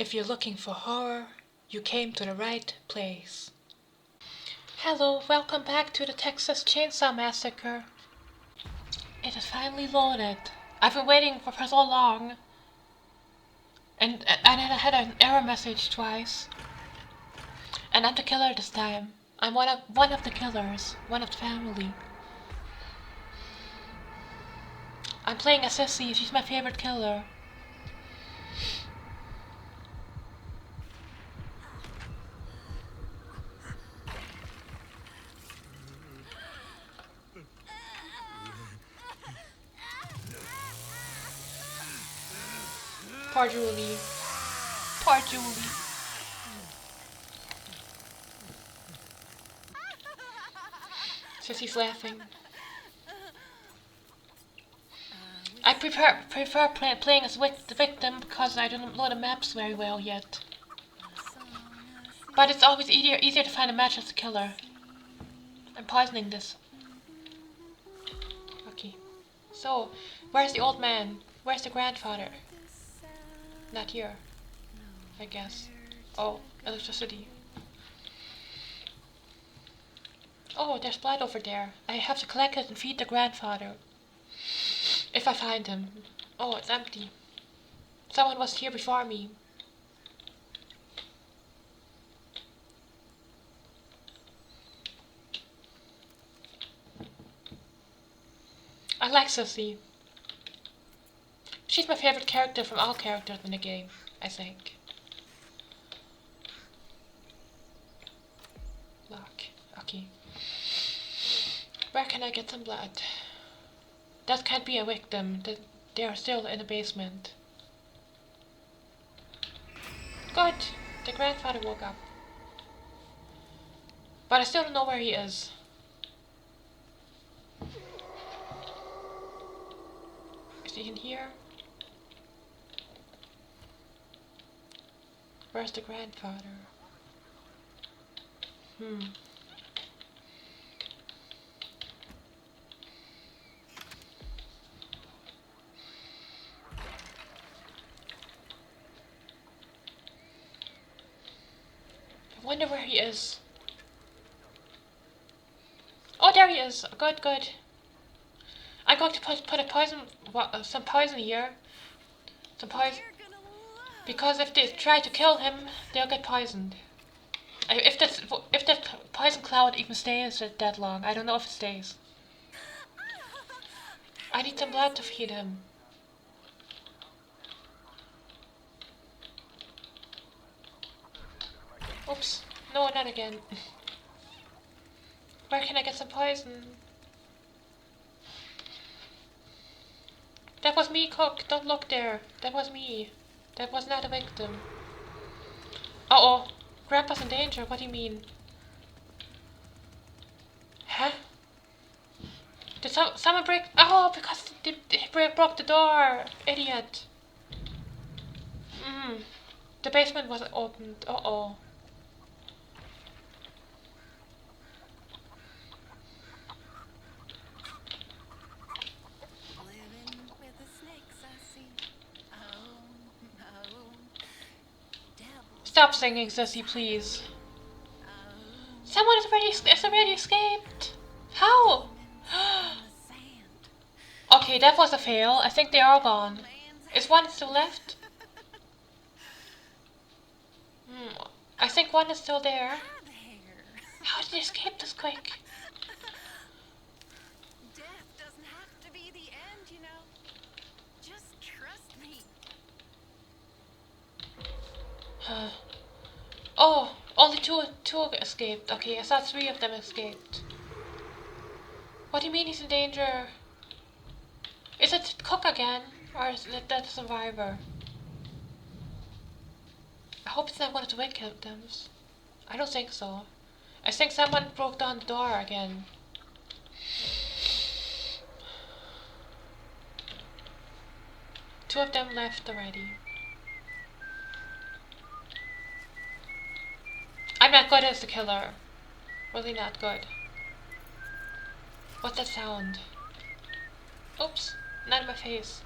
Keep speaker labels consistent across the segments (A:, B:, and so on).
A: If you're looking for horror, you came to the right place. Hello, welcome back to the Texas Chainsaw Massacre. It is finally loaded. I've been waiting for so long. And I had an error message twice. And I'm the killer this time. I'm one of the killers, one of the family. I'm playing as Sissy, she's my favorite killer. Poor Julie. Poor Julie. Sissy's laughing. I prefer playing as the victim because I don't know the maps very well yet. But it's always easier to find a match as the killer. I'm poisoning this. Okay. So, where's the old man? Where's the grandfather? Not here, I guess. Oh, electricity. Oh, there's blood over there. I have to collect it and feed the grandfather. If I find him. Oh, it's empty. Someone was here before me. I like Sissy. She's my favorite character from all characters in the game, I think. Lock. Okay. Where can I get some blood? That can't be a victim. They are still in the basement. Good. The grandfather woke up. But I still don't know where he is. Is he in here? Where's the grandfather? I wonder where he is. Oh, there he is. Good, good. I'm going to put a some poison here. Some poison. Because if they try to kill him, they'll get poisoned. If that poison cloud even stays that long, I don't know if it stays. I need some blood to feed him. Oops. No, not again. Where can I get some poison? That was me, Cook. Don't look there. That was me. That was not a victim. Uh-oh. Grandpa's in danger. What do you mean? Huh? Did someone break? Oh, because they broke the door. Idiot. The basement wasn't opened. Uh-oh. Stop singing, Sissy, please. Someone has already escaped. How? Okay, that was a fail. I think they're all gone. Is one still left? I think one is still there. How did they escape this quick?
B: Death doesn't have to be the end, you know. Just trust me.
A: Oh, only two escaped. Okay, I thought 3 of them escaped. What do you mean he's in danger? Is it Cook again? Or is it that survivor? I hope it's not one of the victims. I don't think so. I think someone broke down the door again. Two of them left already. I'm not good as the killer. Really not good. What's that sound? Oops, not in my face.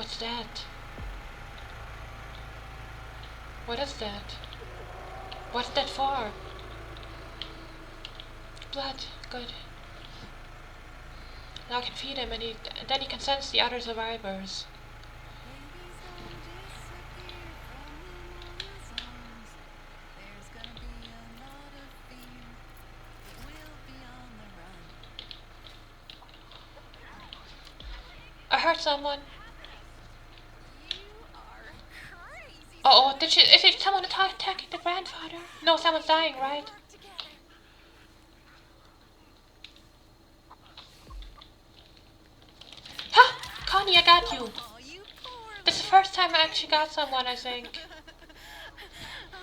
A: What's that? What is that? What's that for? Blood. Good. Now I can feed him, and then he can sense the other survivors.
B: Babies don't disappear from the war zones. There's gonna be a lot of fear, but we'll be on the run.
A: I heard someone.
B: You are crazy.
A: Oh, is it someone attacking the grandfather? No, someone's dying, right?
B: Work together.
A: Ha! Connie, I got you.
B: Oh, you poor
A: This is the
B: little
A: first time I actually got someone, I think.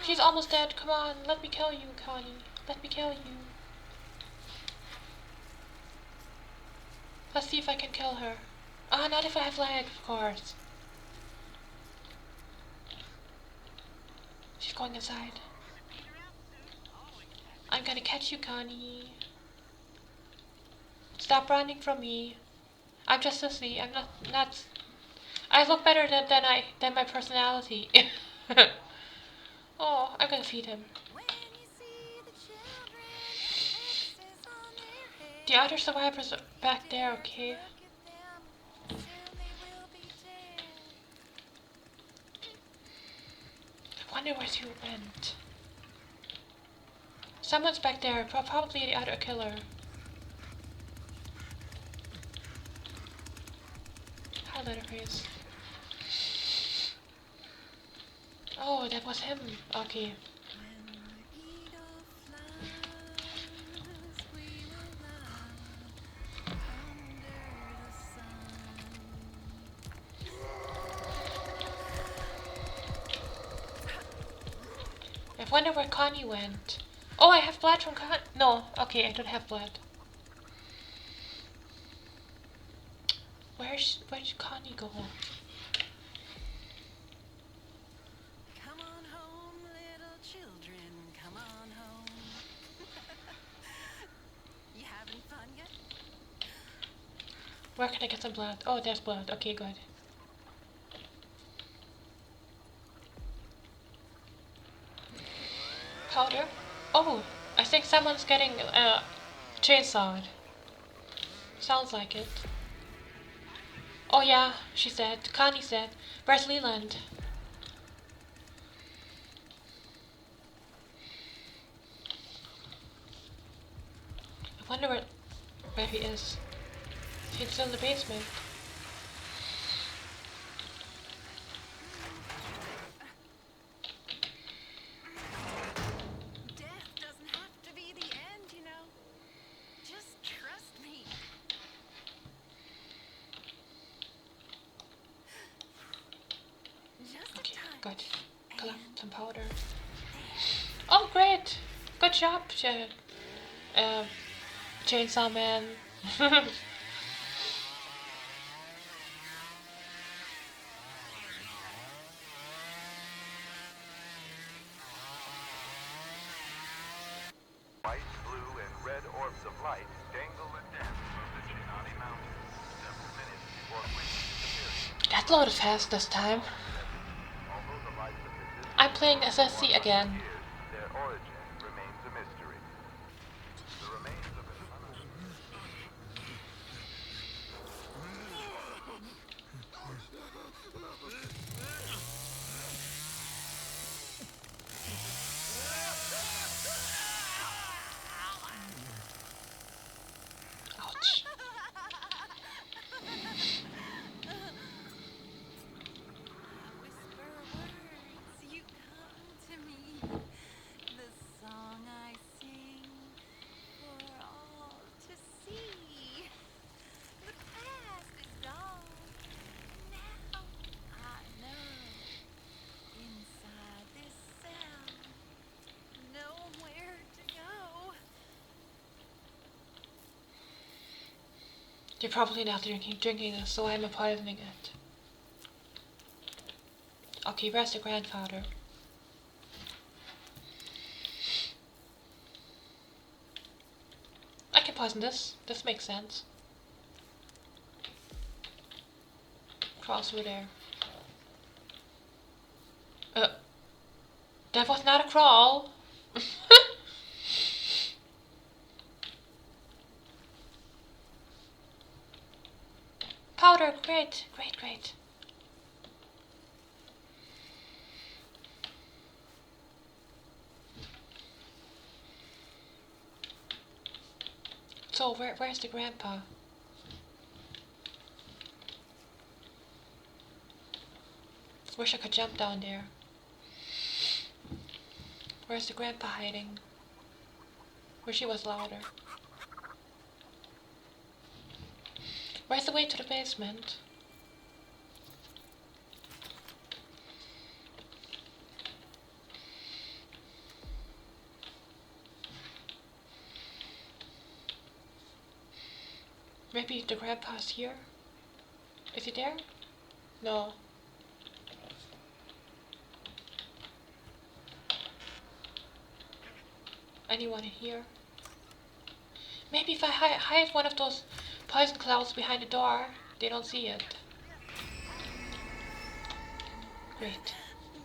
A: She's almost dead. Come on, let me kill you, Connie. Let me kill you. Let's see if I can kill her. Ah, not if I have lag, of course. She's going inside. I'm gonna catch you, Connie. Stop running from me. I'm just sissy. I'm not. I look better than my personality. Oh, I'm gonna feed him.
B: When you see the children with X's on their heads,
A: The other survivors are back there, okay?
B: look at them, soon they will be dead.
A: I wonder where she went. Someone's back there, probably the other killer. Hi, Leatherface. Oh, that was him. Okay.
B: When the eagle flies, we will lie under the sun.
A: I wonder where Connie went. Oh, I have blood from Connie. No, okay, I don't have blood. Where'd Connie go?
B: Come on home, little children, come on home. You having fun yet?
A: Where can I get some blood? Oh, there's blood. Okay, good. Powder? Oh, I think someone's getting chainsawed. Sounds like it. Oh yeah, she said. Connie said. Where's Leland? I wonder where he is. He's still in the basement.
B: Death doesn't have to be the end, you know. Just trust me. Just a
A: Okay,
B: touch.
A: good. Collect
B: And
A: some powder.
B: there.
A: Oh, great! Good job, Chainsaw Man.
C: White, blue, and red orbs of light dangle and dance from the Chinani Mountains several minutes before quickly disappearing.
A: That loaded fast this time.
C: Although the lights of the distant
A: I'm playing SSC again.
C: years, their origin remains a mystery. The remains of an
A: Ouch.
B: Whisper words, you come to me. The song I sing for all to see. The past is gone. Now I know. Inside this cell, nowhere to go.
A: You're probably not drinking this, so I'm poisoning it. Okay, where's the grandfather? I can poison this. This makes sense. Crawl through there. That was not a crawl. Powder, great, great, great. So where's the grandpa? Wish I could jump down there. Where's the grandpa hiding? Wish he was louder. Where's the way to the basement? Maybe the grandpa's here? Is he there? No. Anyone in here? Maybe if I hide one of those poison clouds behind the door, they don't see it. Great.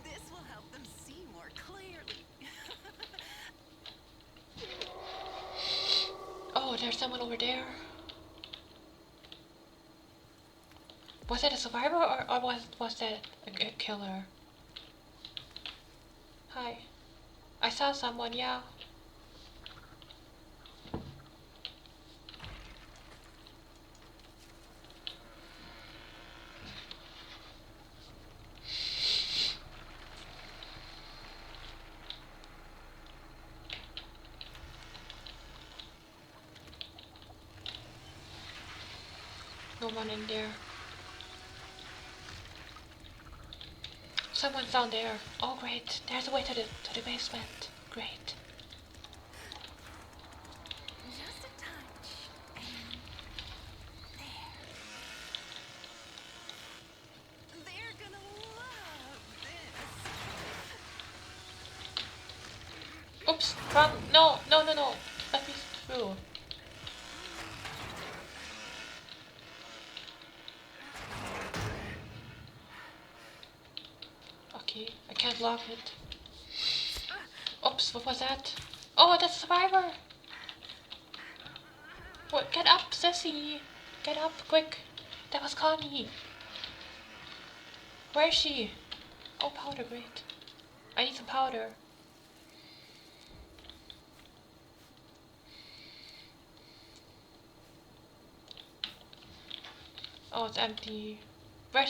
B: This will help them see more clearly.
A: Oh, there's someone over there. Was that a survivor or was that a killer? Hi. I saw someone, yeah. No one in there. Someone's down there. Oh great, there's a way to the basement. Great.
B: Just a touch, and there. They're gonna love this.
A: Oops, wrong. No. Let me through. Okay, I can't lock it. Oops, what was that? Oh, that's a survivor! What? Get up, Sissy! Get up, quick! That was Connie! Where is she? Oh, powder, great. I need some powder. Oh, it's empty. Where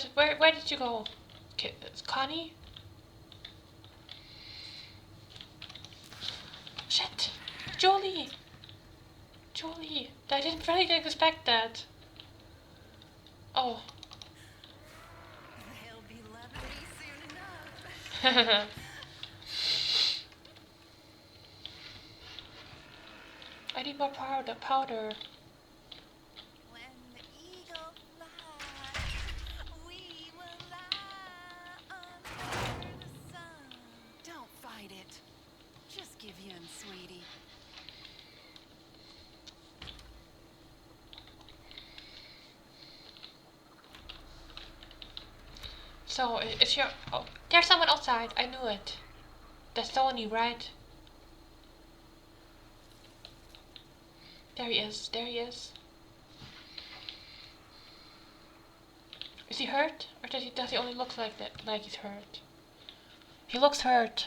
A: did you go? It's Connie? Shit! Jolie! I didn't really expect that. Oh.
B: They'll be loving me soon enough.
A: I need more powder.
B: When the eagle flies, we will lie under the sun. Don't fight it. Just give in, sweetie.
A: So, it's your... Oh, there's someone outside. I knew it. That's Tony, right? There he is. Is he hurt? Or does he only look like that? Like he's hurt? He looks hurt.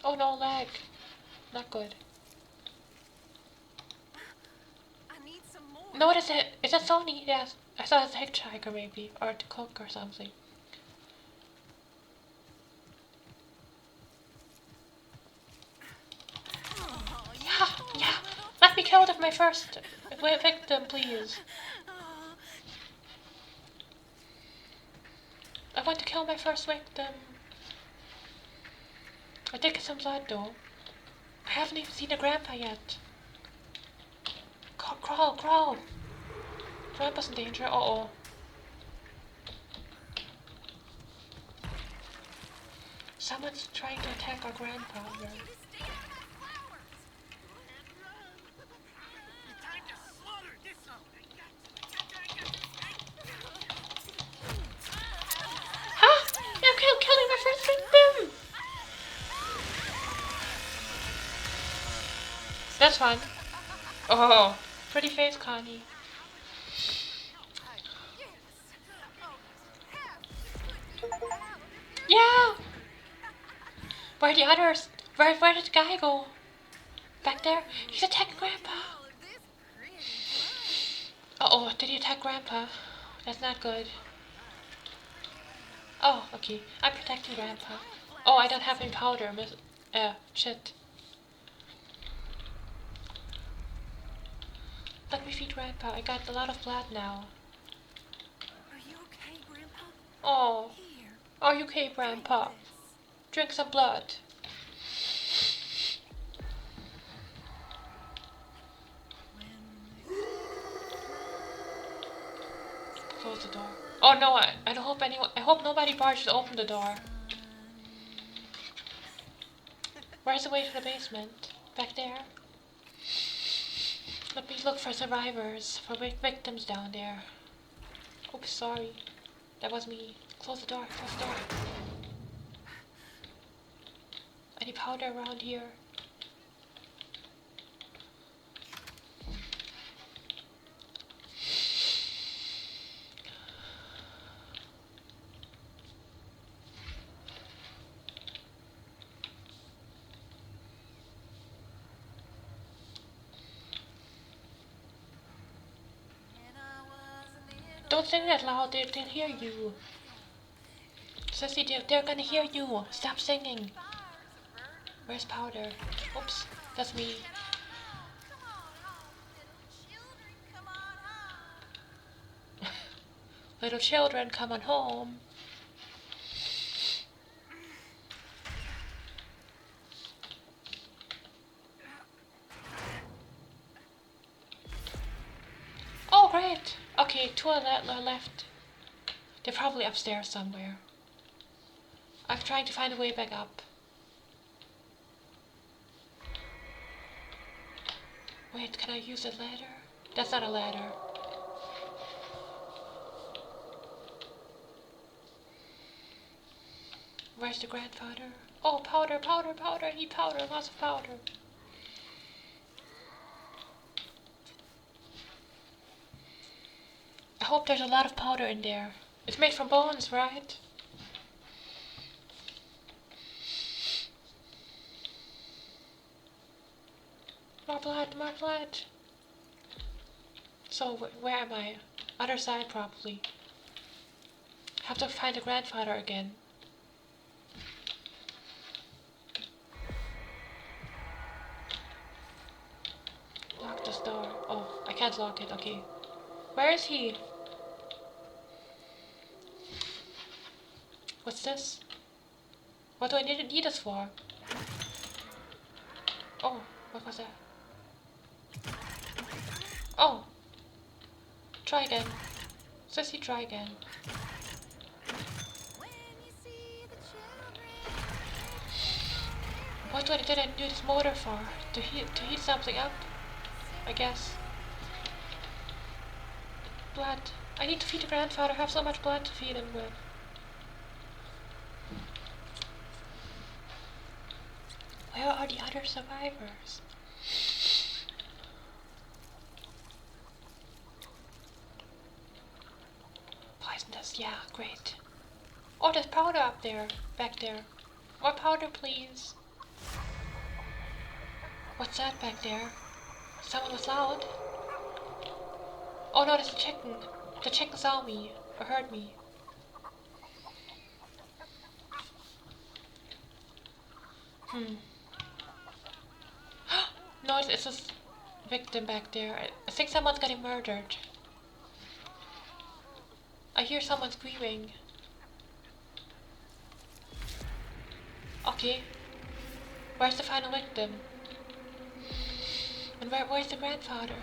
A: Oh no, leg. Not good.
B: I need some more.
A: No, what is it? Is that Sony? Yes. I thought it was a hitchhiker maybe. Or to cook or something.
B: Oh, you
A: Yeah. Let me kill my first victim, please.
B: Oh,
A: I want to kill my first victim. I did get some blood though. I haven't even seen the grandpa yet. Crawl. Grandpa's in danger. Uh-oh. Someone's trying to attack our grandpa.
B: you to stay out of my flowers.
D: Time to slaughter this one.
A: was fun. Oh, pretty face, Connie.
B: Yes! Almost half the cookie out of your
A: Yeah!
B: pastry.
A: Where are the others? Where did the guy go? Back there? He's attacking
B: Look at
A: Grandpa.
B: all of this pretty fun.
A: Uh-oh, did he attack Grandpa? That's not good. Oh, okay. I'm protecting Grandpa. Oh, I don't have any powder, miss. Shit. Let me feed Grandpa. I got a lot of blood now.
B: Are you okay, Grandpa?
A: Oh,
B: Here,
A: are you okay,
B: drink
A: Grandpa?
B: this.
A: Drink some blood.
B: When the
A: Close the door. Oh no, I don't hope anyone. I hope nobody barges open the door. Where's the way to the basement? Back there? Let me look for survivors, for victims down there. Oops, sorry. That was me. Close the door, close the door. Any powder around here? Don't sing that loud, they'll hear you. Sissy, they're gonna hear you. Stop singing. Where's powder? Oops, that's me.
B: Come on home, little children, come on home.
A: Little children, come on home. Oh, great. Okay, two are left. They're probably upstairs somewhere. I'm trying to find a way back up. Wait, can I use a ladder? That's not a ladder. Where's the grandfather? Oh, powder, powder, powder. I need powder, lots of powder. I hope there's a lot of powder in there. It's made from bones, right? More blood, more blood. So, where am I? Other side, probably. Have to find the grandfather again. Lock this door. Oh, I can't lock it, okay. Where is he? What's this? What do I need this for? Oh, what was that? Oh! Try again. Sissy, try again.
B: When you see the children,
A: What did I do this motor for? To heat something up? I guess. Blood. I need to feed the grandfather. I have so much blood to feed him with. Where are the other survivors? Poisonous, yeah, great. Oh, there's powder up there, back there. More powder, please. What's that back there? Someone was loud. Oh no, there's a chicken. The chicken saw me, or heard me. No, it's a victim back there. I think someone's getting murdered. I hear someone screaming. Okay. Where's the final victim? And where's the grandfather?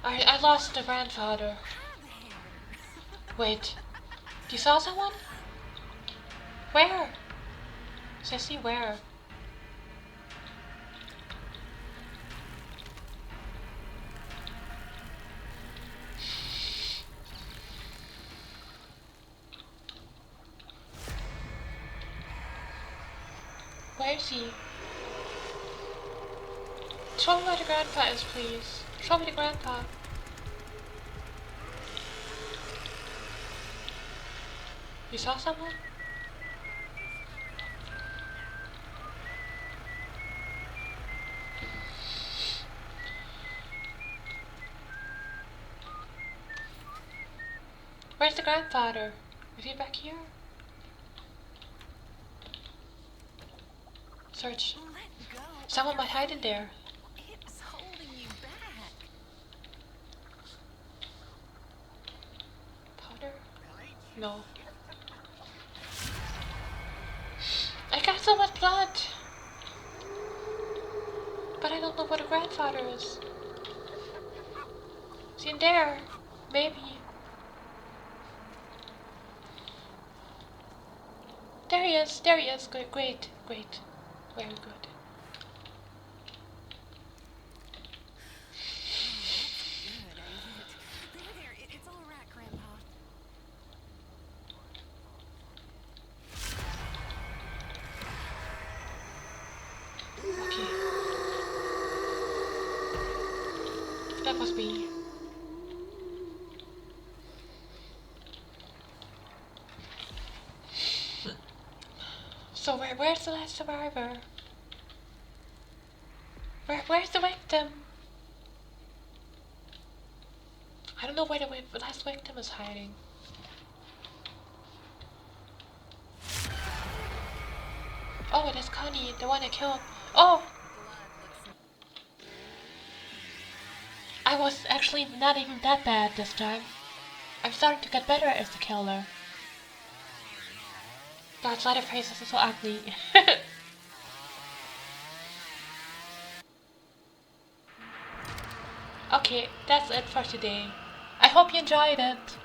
A: I lost the grandfather. Wait. You saw someone? Where? Sissy, where? Where is he? Show me where the grandpa is, please. Show me the grandpa. You saw someone? Where's the grandfather? Is he back here? Search.
B: Let go. of
A: Someone
B: your
A: might hide in there.
B: It's holding you back.
A: Powder? No. I got so much blood! But I don't know where the grandfather is. Is he in there? Maybe. There he is! There he is! Great, great, great. Very good.
B: Good, ain't it? There, it's all right, Grandpa.
A: Okay. That must be. So where's the last survivor? Where's the victim? I don't know where the last victim is hiding. Oh, it is Connie, the one I killed. Oh! I was actually not even that bad this time. I'm starting to get better as the killer. God's Leatherface is so ugly. Okay, that's it for today. I hope you enjoyed it.